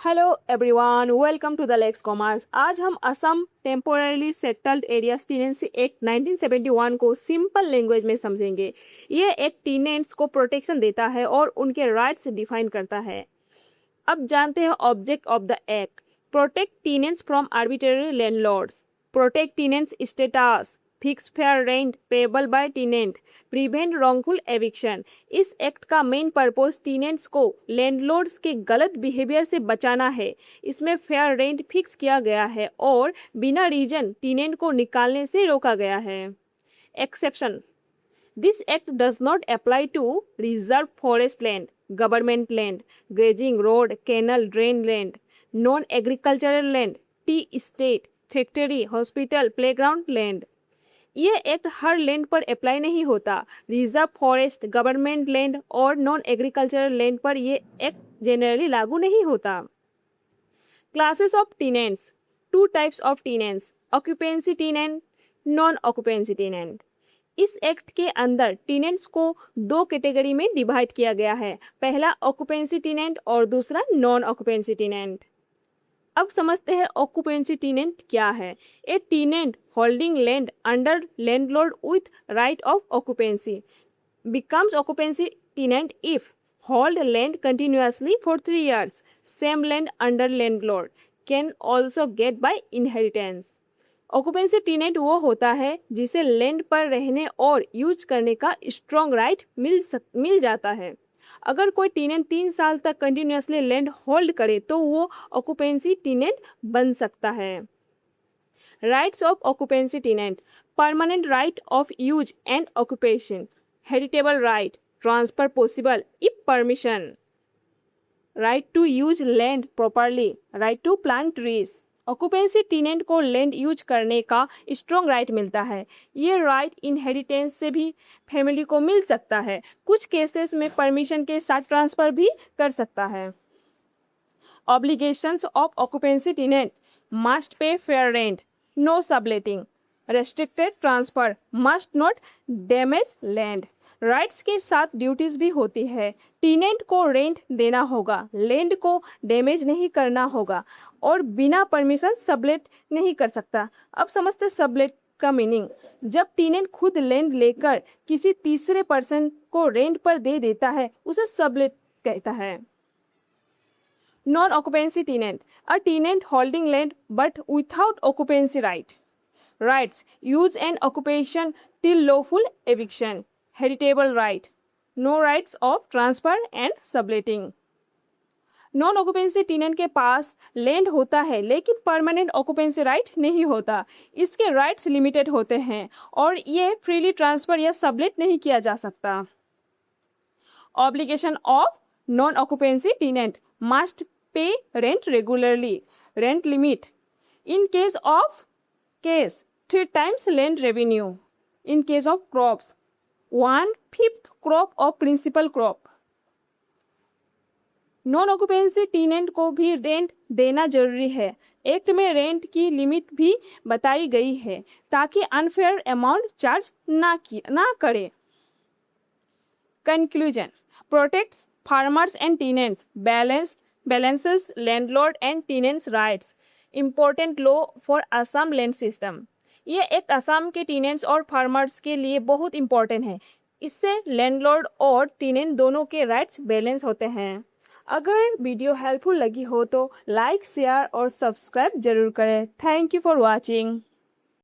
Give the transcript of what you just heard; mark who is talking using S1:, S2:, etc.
S1: Hello everyone, welcome to the lex commerce. आज हम Assam temporarily settled areas tenancy act 1971 को simple language में समझेंगे। ये एक्ट टीनेंट्स को प्रोटेक्शन देता है और उनके राइट्स डिफाइन करता है। अब जानते हैं object of the act. Protect tenants from arbitrary landlords, protect tenants status, fix fair rent payable by टीनेंट, prevent wrongful eviction. इस एक्ट का मेन पर्पस टीनेंट्स को लैंडलॉर्ड्स के गलत बिहेवियर से बचाना है। इसमें फेयर रेंट फिक्स किया गया है और बिना रीजन टीनेंट को निकालने से रोका गया है। Exception: This act does not apply to reserved forest land, government land, grazing road, canal, drain land, non-agricultural land, tea estate, factory, hospital, playground land। ये एक्ट हर लैंड पर अप्लाई नहीं होता। रिजर्व फॉरेस्ट, गवर्नमेंट लैंड और non agricultural land पर ये act generally लागू नहीं होता। Classes of tenants: two types of tenants, occupancy टीनेंट, non occupancy टीनेंट। इस एक्ट के अंदर टीनेंट्स को दो कैटेगरी में डिवाइड किया गया है, पहला ऑक्यूपेंसी टीनेंट और दूसरा नॉन ऑक्यूपेंसी टीनेंट। अब समझते हैं ऑक्यूपेंसी टीनेंट क्या है। A tenant holding land under landlord with right of occupancy becomes occupancy tenant if hold land continuously for 3 years. Same land under landlord can also get by inheritance. Occupancy tenant वो होता है जिसे land पर रहने और use करने का strong right मिल जाता है। अगर कोई टेनेंट 3 साल तक कंटिन्यूसली लैंड होल्ड करे तो वो ऑक्यूपेंसी टेनेंट बन सकता है। Rights of occupancy tenant: permanent right of use and occupation, heritable right, transfer possible if permission, right to use land properly, right to plant trees. Occupancy tenant को land use करने का strong right मिलता है। ये right inheritance से भी family को मिल सकता है। कुछ केसेस में परमिशन के साथ ट्रांसफर भी कर सकता है। Obligations of occupancy tenant: must pay fair rent, no subletting, restricted transfer, must not damage land. Rights के साथ ड्यूटीज भी होती है। टेनेंट को रेंट देना होगा, लैंड को डैमेज नहीं करना होगा और बिना परमिशन सबलेट नहीं कर सकता। अब समझते सबलेट का मीनिंग। जब टेनेंट खुद लैंड लेकर किसी तीसरे पर्सन को रेंट पर दे देता है उसे सबलेट कहता है। Non occupancy tenant: a tenant holding land but without occupancy right. Rights: use and occupation till lawful eviction, heritable right, no rights of transfer and subletting. Non occupancy tenant के पास land होता है लेकिन permanent occupancy right नहीं होता। इसके rights limited होते हैं और ये फ्रीली ट्रांसफर या सबलेट नहीं किया जा सकता। Obligation of non occupancy tenant: must pay rent regularly, rent limit, in case of 3 times land revenue, in case of crops 1/5 crop of principal crop। Non occupancy tenant को भी rent देना जरूरी है। एक्ट में रेंट की limit भी बताई गई है ताकि अनफेयर अमाउंट चार्ज ना करे। Conclusion: protects farmers and tenants, balances landlord and tenants rights, important law for Assam land system। ये एक असम के टेनेंट्स और फार्मर्स के लिए बहुत इंपॉर्टेंट है। इससे लैंडलॉर्ड और टेनेंट दोनों के राइट्स बैलेंस होते हैं। अगर वीडियो हेल्पफुल लगी हो तो लाइक, शेयर और सब्सक्राइब जरूर करें। Thank you for watching.